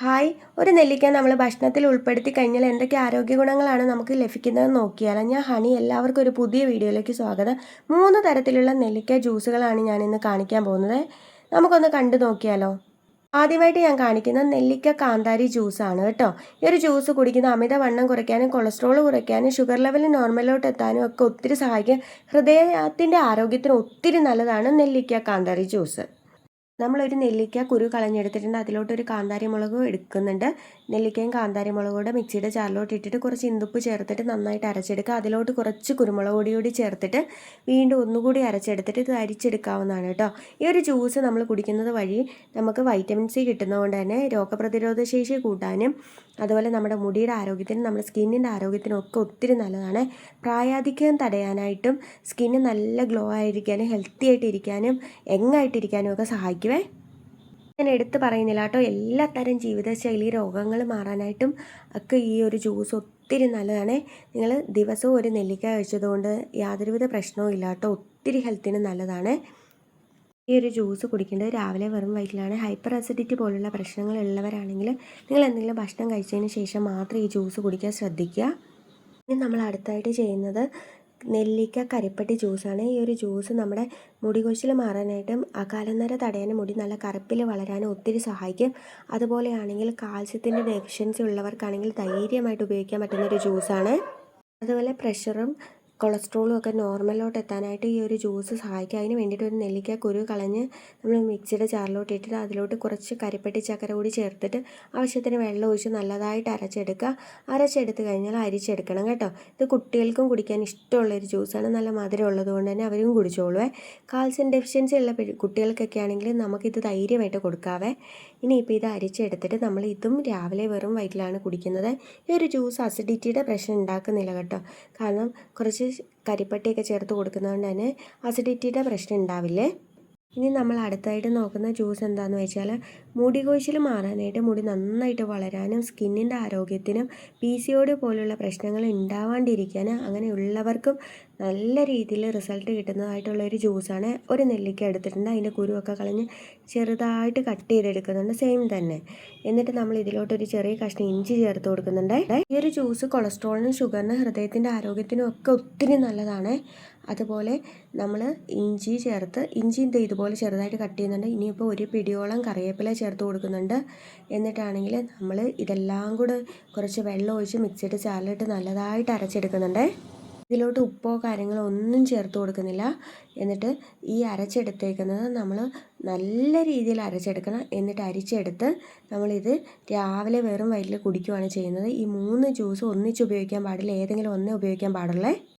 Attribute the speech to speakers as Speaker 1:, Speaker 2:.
Speaker 1: Hi, ഒരു നെല്ലിക്ക നമ്മൾ ഭക്ഷണത്തിൽ ഉൾപ്പെടുത്തി കഴിഞ്ഞാൽ എന്തൊക്കെ ആരോഗ്യ ഗുണങ്ങളാണ് നമുക്ക് ലഭിക്കുന്നതെന്ന് നോക്കിയാലോ. ഞാൻ ഹണി, എല്ലാവർക്കും ഒരു പുതിയ വീഡിയോയിലേക്ക് സ്വാഗതം. 3 തരത്തിലുള്ള നെല്ലിക്ക ജ്യൂസുകളാണ് ഞാൻ ഇന്ന് കാണിക്കാൻ പോകുന്നത്. നമുക്കൊന്ന് കണ്ടു നോക്കിയാലോ. ആദ്യമായിട്ട് ഞാൻ കാണിക്കുന്നത് നെല്ലിക്ക കാന്താരി ജ്യൂസാണ് കേട്ടോ. ഈ ഒരു ജ്യൂസ് കുടിക്കുന്ന അമിതവണ്ണം കുറയ്ക്കാനും കൊളസ്ട്രോൾ കുറയ്ക്കാനും ഷുഗർ ലെവൽ നോർമലിലോട്ട് എത്താനും ഒക്കെ ഒത്തിരി സഹായിക്കും. ഹൃദയത്തിൻ്റെ ആരോഗ്യത്തിന് ഒത്തിരി നല്ലതാണ് നെല്ലിക്ക കാന്താരി ജ്യൂസ്. നമ്മളൊരു നെല്ലിക്ക കുരു കളഞ്ഞെടുത്തിട്ടുണ്ട്. അതിലോട്ടൊരു കാന്താരി മുളകും എടുക്കുന്നുണ്ട്. നെല്ലിക്കയും കാന്താരി മുളകും കൂടെ മിക്സിയുടെ ജാറിലോട്ട് ഇട്ടിട്ട് കുറച്ച് ഇന്തുപ്പ് ചേർത്തിട്ട് നന്നായിട്ട് അരച്ചെടുക്കുക. അതിലോട്ട് കുറച്ച് കുരുമുളക് പൊടി കൂടി ചേർത്തിട്ട് വീണ്ടും ഒന്നുകൂടി അരച്ചെടുത്തിട്ട് ഇത് അരിച്ചെടുക്കാവുന്നതാണ് കേട്ടോ. ഈ ഒരു ജ്യൂസ് നമ്മൾ കുടിക്കുന്നത് വഴി നമുക്ക് വൈറ്റമിൻ സി കിട്ടുന്നതുകൊണ്ട് തന്നെ രോഗപ്രതിരോധ ശേഷി കൂട്ടാനും അതുപോലെ നമ്മുടെ മുടിയുടെ ആരോഗ്യത്തിനും നമ്മുടെ സ്കിന്നിൻ്റെ ആരോഗ്യത്തിനും ഒക്കെ ഒത്തിരി നല്ലതാണ്. പ്രായാധിക്യം തടയാനായിട്ടും സ്കിന്ന് നല്ല ഗ്ലോ ആയിരിക്കാനും ഹെൽത്തി ആയിട്ടിരിക്കാനും യങ്ങായിട്ടിരിക്കാനും ഒക്കെ സഹായിക്കുമേ. ഞാൻ എടുത്ത് പറയുന്നില്ല കേട്ടോ, എല്ലാ തരം ജീവിതശൈലി രോഗങ്ങൾ മാറാനായിട്ടും ഒക്കെ ഈ ഒരു ജ്യൂസ് ഒത്തിരി നല്ലതാണ്. നിങ്ങൾ ദിവസവും ഒരു നെല്ലിക്ക കഴിച്ചതുകൊണ്ട് യാതൊരുവിധ പ്രശ്നവും ഇല്ല കേട്ടോ. ഒത്തിരി ഹെൽത്തിന് നല്ലതാണ്. ഈ ഒരു ജ്യൂസ് കുടിക്കേണ്ടത് രാവിലെ വെറും വയറ്റിലാണ്. ഹൈപ്പർ അസിഡിറ്റി പോലുള്ള പ്രശ്നങ്ങൾ ഉള്ളവരാണെങ്കിൽ നിങ്ങൾ എന്തെങ്കിലും ഭക്ഷണം കഴിച്ചതിന് ശേഷം മാത്രം ഈ ജ്യൂസ് കുടിക്കാൻ ശ്രദ്ധിക്കുക. ഇനി നമ്മൾ അടുത്തായിട്ട് ചെയ്യുന്നത് നെല്ലിക്ക കരിപ്പട്ടി ജ്യൂസാണ്. ഈ ഒരു ജ്യൂസ് നമ്മുടെ മുടി കൊഴിച്ചിൽ മാറാനായിട്ടും അകാലനര തടയാനും മുടി നല്ല കറുപ്പിൽ വളരാനും ഒത്തിരി സഹായിക്കും. അതുപോലെയാണെങ്കിൽ കാൽസ്യത്തിൻ്റെ ഡെഫിഷ്യൻസി ഉള്ളവർക്കാണെങ്കിൽ ധൈര്യമായിട്ട് ഉപയോഗിക്കാൻ പറ്റുന്നൊരു ജ്യൂസാണ്. അതുപോലെ പ്രഷറും കൊളസ്ട്രോളും ഒക്കെ നോർമലിലോട്ട് എത്താനായിട്ട് ഈ ഒരു ജ്യൂസ് സഹായിക്കും. അതിന് വേണ്ടിയിട്ട് ഒരു നെല്ലിക്ക കുരു കളഞ്ഞ് നമ്മൾ മിക്സിയുടെ ജാറിലോട്ട് ഇട്ടിട്ട് അതിലോട്ട് കുറച്ച് കരിപ്പട്ടി ചക്കര കൂടി ചേർത്തിട്ട് ആവശ്യത്തിന് വെള്ളം ഒഴിച്ച് നല്ലതായിട്ട് അരച്ചെടുക്കുക. അരച്ചെടുത്ത് കഴിഞ്ഞാൽ അരിച്ചെടുക്കണം കേട്ടോ. ഇത് കുട്ടികൾക്കും കുടിക്കാൻ ഇഷ്ടമുള്ളൊരു ജ്യൂസാണ്. നല്ല മധുരം ഉള്ളത് കൊണ്ട് തന്നെ അവരും കുടിച്ചോളുവേ. കാൽസ്യം ഡെഫിഷ്യൻസി ഉള്ള കുട്ടികൾക്കൊക്കെ ആണെങ്കിൽ നമുക്കിത് ധൈര്യമായിട്ട് കൊടുക്കാവേ. ഇനിയിപ്പോൾ ഇത് അരിച്ചെടുത്തിട്ട് നമ്മൾ ഇതും രാവിലെ വെറും വയറ്റിലാണ് കുടിക്കുന്നത്. ഈ ഒരു ജ്യൂസ് അസിഡിറ്റിയുടെ പ്രശ്നം ഉണ്ടാക്കുന്നില്ല കേട്ടോ. കാരണം കുറച്ച് കരിപ്പട്ടിയൊക്കെ ചേർത്ത് കൊടുക്കുന്നതുകൊണ്ട് തന്നെ അസിഡിറ്റിയുടെ പ്രശ്നം ഉണ്ടാവില്ലേ. ഇനി നമ്മൾ അടുത്തായിട്ട് നോക്കുന്ന ജ്യൂസ് എന്താണെന്ന് വെച്ചാൽ മുടി കൊഴിച്ചിൽ മാറാനായിട്ട് മുടി നന്നായിട്ട് വളരാനും സ്കിന്നിൻ്റെ ആരോഗ്യത്തിനും PCOD പോലുള്ള പ്രശ്നങ്ങൾ ഉണ്ടാവാണ്ടിരിക്കാനും അങ്ങനെയുള്ളവർക്കും നല്ല രീതിയിൽ റിസൾട്ട് കിട്ടുന്നതായിട്ടുള്ളൊരു ജ്യൂസാണ്. ഒരു നെല്ലിക്ക എടുത്തിട്ടുണ്ട്. അതിൻ്റെ കുരുവൊക്കെ കളഞ്ഞ് ചെറുതായിട്ട് കട്ട് ചെയ്തെടുക്കുന്നുണ്ട് സെയിം തന്നെ. എന്നിട്ട് നമ്മൾ ഇതിലോട്ടൊരു ചെറിയ കഷ്ണം ഇഞ്ചി ചേർത്ത് കൊടുക്കുന്നുണ്ട്. ഈ ഒരു ജ്യൂസ് കൊളസ്ട്രോളിനും ഷുഗറിനും ഹൃദയത്തിൻ്റെ ആരോഗ്യത്തിനും ഒക്കെ ഒത്തിരി നല്ലതാണ്. അതുപോലെ നമ്മൾ ഇഞ്ചി ഇതുപോലെ ചെറുതായിട്ട് കട്ട് ചെയ്യുന്നുണ്ട്. ഇനിയിപ്പോൾ ഒരു പിടിയോളം കറിവേപ്പില ചേർത്ത് കൊടുക്കുന്നുണ്ട്. എന്നിട്ടാണെങ്കിൽ നമ്മൾ ഇതെല്ലാം കൂടെ കുറച്ച് വെള്ളം ഒഴിച്ച് മിക്സിയുടെ ജാറിലിട്ട് നല്ലതായിട്ട് അരച്ചെടുക്കുന്നുണ്ട്. ഇതിലോട്ട് ഉപ്പോ കാര്യങ്ങളോ ഒന്നും ചേർത്ത് കൊടുക്കുന്നില്ല. എന്നിട്ട് ഈ അരച്ചെടുത്തേക്കുന്നത് നമ്മൾ നല്ല രീതിയിൽ അരച്ചെടുക്കണം. എന്നിട്ട് അരിച്ചെടുത്ത് നമ്മളിത് രാവിലെ വെറും വയറ്റിൽ കുടിക്കുകയാണ് ചെയ്യുന്നത്. ഈ 3 ജ്യൂസ് ഒന്നിച്ച് ഉപയോഗിക്കാൻ പാടില്ല. ഏതെങ്കിലും ഒന്നേ ഉപയോഗിക്കാൻ പാടുള്ളേ.